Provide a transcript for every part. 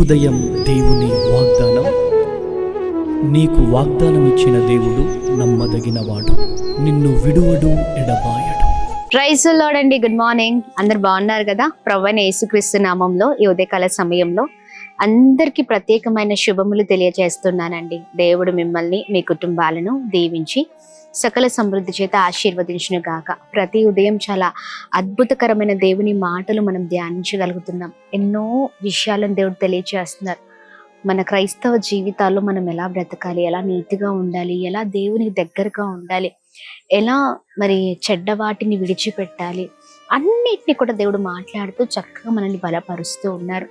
ఉదయం దేవుని వాగ్దానం. నీకు వాగ్దానం ఇచ్చిన దేవుడు నమ్మదగినవాడు, నిన్ను విడువడు, ఎడబాయడు. ప్రైజ్ ది లార్డ్ అండి. Good morning. అందరు బాగున్నారు కదా? ప్రభువైన యేసుక్రీస్తు నామంలో ఈ ఉదయకాల సమయంలో అందరికీ ప్రత్యేకమైన శుభములు తెలియజేస్తున్నానండి. దేవుడు మిమ్మల్ని, మీ కుటుంబాలను దీవించి సకల సమృద్ధి చేత ఆశీర్వదించును గాక. ప్రతి ఉదయం చాలా అద్భుతకరమైన దేవుని మాటలు మనం ధ్యానించగలుగుతున్నాం. ఎన్నో విషయాలను దేవుడు తెలియజేస్తున్నారు. మన క్రైస్తవ జీవితాల్లో మనం ఎలా బ్రతకాలి, ఎలా నీతిగా ఉండాలి, ఎలా దేవునికి దగ్గరగా ఉండాలి, ఎలా మరి చెడ్డ వాటిని విడిచిపెట్టాలి, అన్నిటిని కూడా దేవుడు మాట్లాడుతూ చక్కగా మనల్ని బలపరుస్తూ ఉన్నారు.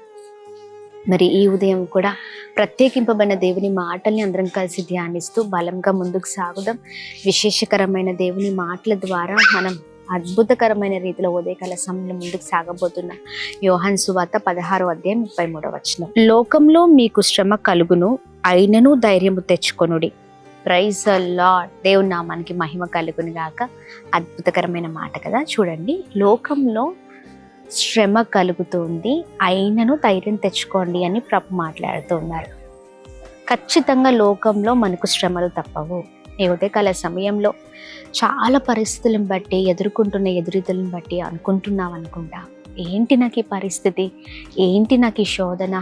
మరి ఈ ఉదయం కూడా ప్రత్యేకింపబడిన దేవుని మాటల్ని అందరం కలిసి ధ్యానిస్తూ బలంగా ముందుకు సాగుదాం. విశేషకరమైన దేవుని మాటల ద్వారా మనం అద్భుతకరమైన రీతిలో ఉదయకాల సమయంలో ముందుకు సాగబోతున్నాం. యోహాను సువార్త 16వ అధ్యాయం 33వ వచనం. లోకంలో మీకు శ్రమ కలుగును, అయినను ధైర్యము తెచ్చుకొనుడి. Praise the lord. దేవుని నామానికి మహిమ కలుగును గాక. అద్భుతకరమైన మాట కదా. చూడండి, లోకంలో శ్రమ కలుగుతుంది, అయినను ధైర్యం తెచ్చుకోండి అని ప్రభు మాట్లాడుతూ ఉన్నారు. ఖచ్చితంగా లోకంలో మనకు శ్రమలు తప్పవు. ఈ ఉదయకాల సమయంలో చాలా పరిస్థితులను బట్టి, ఎదుర్కొంటున్న ఎదురీతలను బట్టి అనుకుంటున్నాం అనుకుంటా, ఏంటి నాకు ఈ పరిస్థితి, ఏంటి నాకు ఈ శోధన,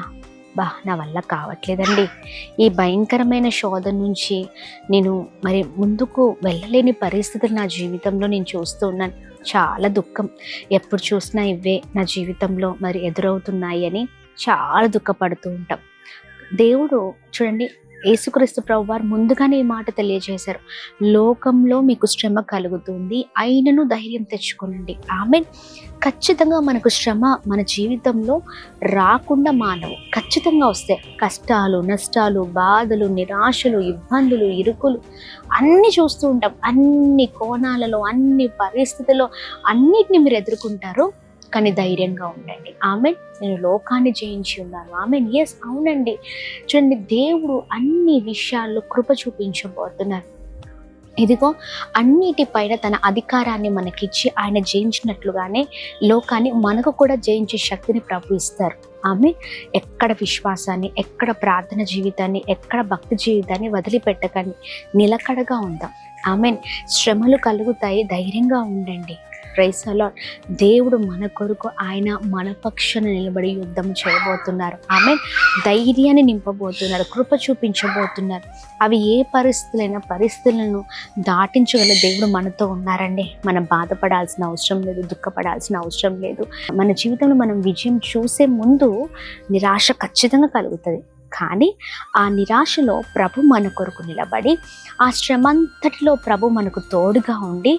నా వల్ల కావట్లేదండి, ఈ భయంకరమైన శోధన నుంచి నేను మరి ముందుకు వెళ్ళలేని పరిస్థితులు నా జీవితంలో నేను చూస్తూ ఉన్నాను. చాలా దుఃఖం, ఎప్పుడు చూసినా ఇవే నా జీవితంలో మరి ఎదురవుతున్నాయి అని చాలా దుఃఖపడుతూ ఉంటాం. దేవుడు చూడండి, యేసుక్రీస్తు ప్రభువారు ముందుగానే ఈ మాట తెలియజేశారు. లోకంలో మీకు శ్రమ కలుగుతుంది, అయినను ధైర్యం తెచ్చుకోనండి. ఆమేన్. ఖచ్చితంగా మనకు శ్రమ మన జీవితంలో రాకుండా మానవు. ఖచ్చితంగా వస్తాయి. కష్టాలు, నష్టాలు, బాధలు, నిరాశలు, ఇబ్బందులు, ఇరుకులు అన్నీ చూస్తూ ఉంటాం. అన్ని కోణాలలో, అన్ని పరిస్థితుల్లో అన్నిటిని మీరు ఎదుర్కొంటారు. కానీ ధైర్యంగా ఉండండి. ఆమెన్. నేను లోకాన్ని జయించి ఉన్నాను. ఆమెన్. ఎస్, అవునండి. చూడండి, దేవుడు అన్ని విషయాల్లో కృప చూపించబోతున్నారు. ఇదిగో, అన్నిటిపైన తన అధికారాన్ని మనకిచ్చి ఆయన జయించినట్లుగానే లోకాన్ని మనకు కూడా జయించే శక్తిని ప్రభు ఇస్తారు. ఆమె ఎక్కడ విశ్వాసాన్ని, ఎక్కడ ప్రార్థన జీవితాన్ని, ఎక్కడ భక్తి జీవితాన్ని వదిలిపెట్టకండి. నిలకడగా ఉందాం. ఆమెన్. శ్రమలు కలుగుతాయి, ధైర్యంగా ఉండండి. Praise the Lord. దేవుడు మన కొరకు ఆయన మన పక్షాన నిలబడి యుద్ధం చేయబోతున్నారు. ఆమె ధైర్యాన్ని నింపబోతున్నారు, కృప చూపించబోతున్నారు. అవి ఏ పరిస్థితులను దాటించగల దేవుడు మనతో ఉన్నారండి. మనం బాధపడాల్సిన అవసరం లేదు, దుఃఖపడాల్సిన అవసరం లేదు. మన జీవితంలో మనం విజయం చూసే ముందు నిరాశ ఖచ్చితంగా కలుగుతుంది. కానీ ఆ నిరాశలో ప్రభు మన కొరకు నిలబడి, ఆ శ్రమంతటిలో ప్రభు మనకు తోడుగా ఉండి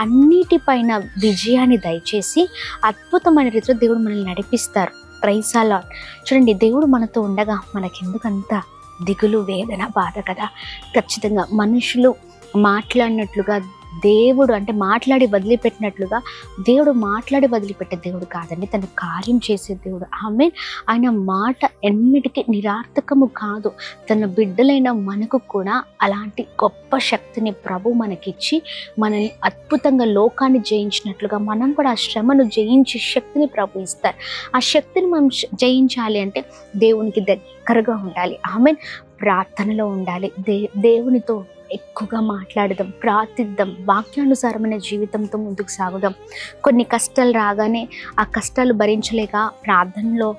అన్నిటిపైన విజయాన్ని దయచేసి అద్భుతమైన రీతిలో దేవుడు మనల్ని నడిపిస్తారు. Praise the Lord. చూడండి, దేవుడు మనతో ఉండగా మనకెందుకంత దిగులు, వేదన, బాధ కదా. ఖచ్చితంగా మనుషులు మాట్లాడినట్లుగా దేవుడు, అంటే మాట్లాడి వదిలిపెట్టినట్లుగా దేవుడు మాట్లాడి వదిలిపెట్టే దేవుడు కాదండి, తన కార్యం చేసే దేవుడు. ఆమె ఆయన మాట ఎన్నిటికీ నిరార్థకము కాదు. తన బిడ్డలైన మనకు కూడా అలాంటి గొప్ప శక్తిని ప్రభు మనకిచ్చి మనల్ని అద్భుతంగా లోకాన్ని జయించినట్లుగా మనం కూడా ఆ శ్రమను జయించే శక్తిని ప్రభు ఇస్తారు. ఆ శక్తిని మనం జయించాలి అంటే దేవునికి దగ్గరగా ఉండాలి. ఆమె ప్రార్థనలో ఉండాలి. దేవునితో ఎక్కువగా మాట్లాడదాం, ప్రార్థిద్దాం, వాక్యానుసారమైన జీవితంతో ముందుకు సాగుదాం. కొన్ని కష్టాలు రాగానే ఆ కష్టాలు భరించలేక ప్రార్థనలో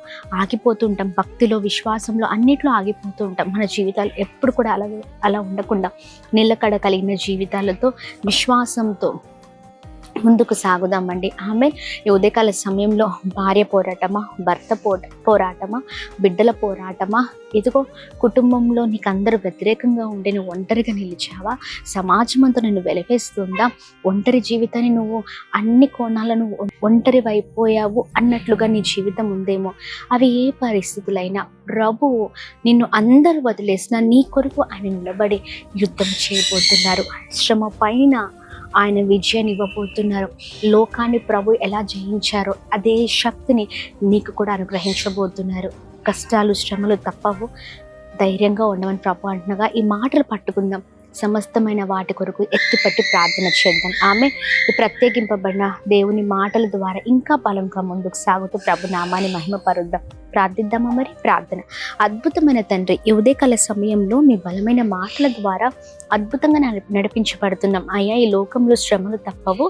ఆగిపోతుంటాం, భక్తిలో, విశ్వాసంలో అన్నిట్లో ఆగిపోతూ ఉంటాం. మన జీవితాలు ఎప్పుడు కూడా అలా ఉండకుండా నిలకడ కలిగిన జీవితాలతో, విశ్వాసంతో ముందుకు సాగుదామండి. ఆమె ఈ ఉదయకాల సమయంలో భార్య పోరాటమా, భర్త పోరాటమా, బిడ్డల పోరాటమా, ఇదిగో కుటుంబంలో నీకు అందరూ వ్యతిరేకంగా ఉండి నువ్వు ఒంటరిగా నిలిచావా, సమాజం అంతా నిన్ను వెలివేస్తుందా, ఒంటరి జీవితాన్ని నువ్వు అన్ని కోణాలను ఒంటరి అయిపోయావు అన్నట్లుగా నీ జీవితం ఉందేమో. అవి ఏ పరిస్థితులైనా ప్రభువు నిన్ను అందరూ వదిలేసినా నీ కొరకు ఆయన నిలబడి యుద్ధం చేయబోతున్నారు. శ్రమ పైన ఆయన విజయాన్ని ఇవ్వబోతున్నారు. లోకాన్ని ప్రభు ఎలా జయించారో అదే శక్తిని నీకు కూడా అనుగ్రహించబోతున్నారు. కష్టాలు, శ్రమలు తప్పవు, ధైర్యంగా ఉండమని ప్రభు అంటున్నగా ఈ మాటలు పట్టుకుందాం. సమస్తమైన వాటి కొరకు ఎత్తిపట్టి ప్రార్థన చేద్దాం. ఆమె ఈ ప్రత్యేకింపబడిన దేవుని మాటల ద్వారా ఇంకా బలంగా ముందుకు సాగుతూ ప్రభు నామాన్ని మహిమ పరుద్దాం. ప్రార్థిద్దామా? మరి ప్రార్థన. అద్భుతమైన తండ్రి, ఈ ఉదయకాల సమయంలో మీ బలమైన మాటల ద్వారా అద్భుతంగా నడిపించబడుతున్నాం అయ్యా. ఈ లోకంలో శ్రమలు తప్పవు,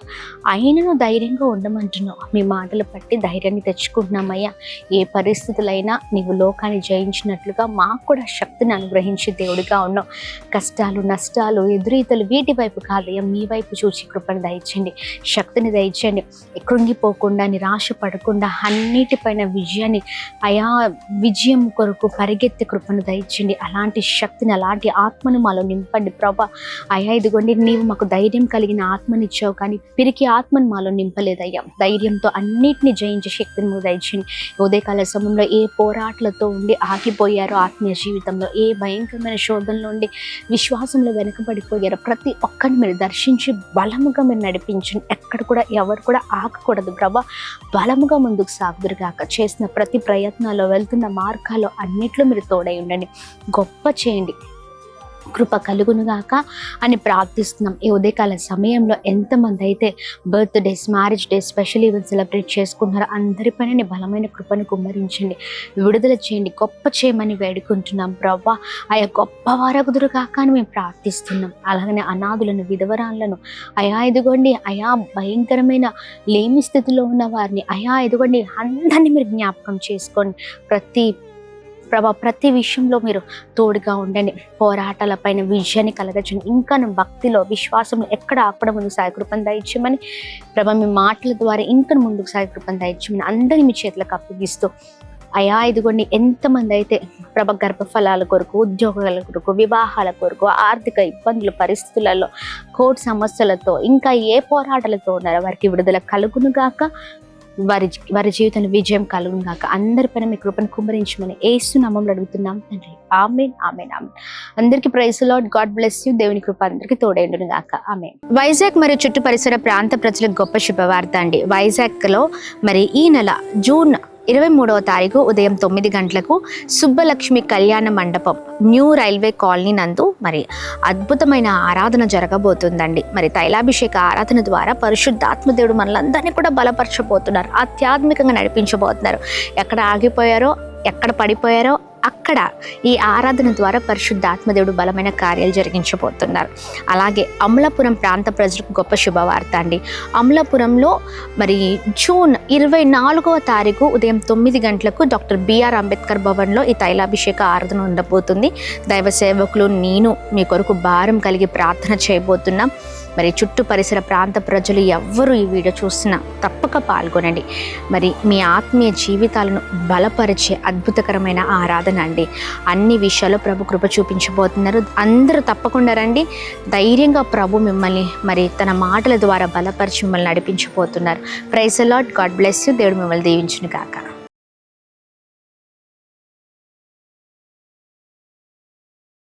అయినను ధైర్యంగా ఉండమంటున్నావు. మీ మాటలు బట్టి ధైర్యాన్ని తెచ్చుకుంటున్నామయ్యా. ఏ పరిస్థితులైనా నీవు లోకాన్ని జయించినట్లుగా మాకు కూడా శక్తిని అనుగ్రహించి దేవుడిగా ఉన్నావు. కష్టాలు, నష్టాలు, ఎదురీతలు వీటి వైపు కాదయ్యా, మీ వైపు చూసి కృపను దయచేయండి, శక్తిని దయచేయండి. కృంగిపోకుండా, నిరాశ పడకుండా అన్నిటిపైన విజయాన్ని అయా, విజయం కొరకు పరిగెత్తే కృపను దయచేయండి. అలాంటి శక్తిని, అలాంటి ఆత్మను మాలో నింపండి ప్రభా. అయ్యా ఇదిగోండి, నీవు మాకు ధైర్యం కలిగిన ఆత్మనిచ్చావు, కానీ పిరికి ఆత్మను మాలో నింపలేదయ్యా. ధైర్యంతో అన్నిటిని జయించే శక్తిని మాకు దయచేయండి. ఉదయకాల సమయంలో ఏ పోరాటాలతో ఉండి ఆగిపోయారో ఆత్మీయ జీవితంలో, ఏ భయంకరమైన శోధనలో ఉండి విశ్వాసంలో వెనకబడిపోయారో ప్రతి ఒక్కరిని మీరు దర్శించి బలముగా మీరు నడిపించండి. ఎక్కడ కూడా ఎవరు కూడా ఆగకూడదు ప్రభా. బలముగా ముందుకు సాగుదురుగాక. చేసిన ప్రతి ప్రయత్నాల్లో, వెళ్తున్న మార్గాల్లో అన్నిట్లో మీరు తోడై ఉండండి, గొప్ప చేయండి, కృప కలుగునుగాక అని ప్రార్థిస్తున్నాం. ఈ ఉదయకాల సమయంలో ఎంతమంది అయితే birthdays, marriage days, special event celebrate చేసుకుంటున్నారో అందరిపైన నీ బలమైన కృపను కుమ్మరించండి, విడుదల చేయండి, గొప్ప చేయమని వేడుకుంటున్నాం ప్రభా. ఆయా గొప్ప వారగుదురుగాక అని మేము ప్రార్థిస్తున్నాం. అలాగనే అనాథులను, విధవరాలను అయా ఇదిగోండి, అయా భయంకరమైన లేమి స్థితిలో ఉన్న వారిని అయా ఇదిగోండి అందరినీ మీరు జ్ఞాపకం చేసుకోండి. ప్రతి విషయంలో మీరు తోడుగా ఉండండి. పోరాటాలపైన విజయాన్ని కలగచ్చండి. ఇంకా భక్తిలో, విశ్వాసంలో ఎక్కడ ఆపడం ముందుకు సాగి కృపను దయచేయమని ప్రభా, మీ మాటల ద్వారా ఇంకా ముందుకు సాగి కృపను దయచేయమని అందరినీ మీ చేతులకు అప్పగిస్తూ అయా ఇదిగోండి, ఎంతమంది అయితే ప్రభ గర్భఫలాల కొరకు, ఉద్యోగాల కొరకు, వివాహాల కొరకు, ఆర్థిక ఇబ్బందుల పరిస్థితులలో, కోర్టు సమస్యలతో, ఇంకా ఏ పోరాటాలతో ఉన్నారో వారికి విడుదల కలుగునుగాక, వారి జీవితంలో విజయం కలుగును గాక. అందరిపైన మీ కృపను కుమ్మరించమని యేసు నామములో అడుగుతున్నాం తండ్రి. ఆమేన్, ఆమేన్, ఆమేన్. అందరికీ praise the Lord. God bless you. దేవుని కృప అందరికీ తోడైండును గాక. ఆమేన్. వైజాగ్ మరియు చుట్టు పరిసర ప్రాంత ప్రజలకు గొప్ప శుభవార్త అండి. వైజాగ్లో మరి ఈ నెల జూన్ 23వ తారీఖు ఉదయం 9 గంటలకు సుబ్బలక్ష్మి కళ్యాణ మండపం, న్యూ రైల్వే కాలనీ నందు మరి అద్భుతమైన ఆరాధన జరగబోతుందండి. మరి తైలాభిషేక ఆరాధన ద్వారా పరిశుద్ధాత్మదేవుడు మనలందరినీ కూడా బలపరచబోతున్నారు, ఆధ్యాత్మికంగా నడిపించబోతున్నారు. ఎక్కడ ఆగిపోయారో, ఎక్కడ పడిపోయారో అక్కడ ఈ ఆరాధన ద్వారా పరిశుద్ధాత్మదేవుడు బలమైన కార్యాలు జరిగించబోతున్నారు. అలాగే అమలాపురం ప్రాంత ప్రజలకు గొప్ప శుభవార్త అండి. అమలాపురంలో మరి జూన్ 24వ తారీఖు ఉదయం 9 గంటలకు డాక్టర్ బిఆర్ అంబేద్కర్ భవన్లో ఈ తైలాభిషేక ఆరాధన ఉండబోతుంది. దైవ సేవకులు, నేను మీ కొరకు భారం కలిగి ప్రార్థన చేయబోతున్నాం. మరి చుట్టూ పరిసర ప్రాంత ప్రజలు ఎవ్వరూ ఈ వీడియో చూసినా తప్పక పాల్గొనండి. మరి మీ ఆత్మీయ జీవితాలను బలపరిచే అద్భుతకరమైన ఆరాధన అండి. అన్ని విషయాల్లో ప్రభు కృప చూపించబోతున్నారు. అందరూ తప్పకుండా రండి. ధైర్యంగా ప్రభు మిమ్మల్ని మరి తన మాటల ద్వారా బలపరిచి మిమ్మల్ని నడిపించబోతున్నారు. Praise the Lord. God bless you. దేవుడు మిమ్మల్ని దీవించును గాక.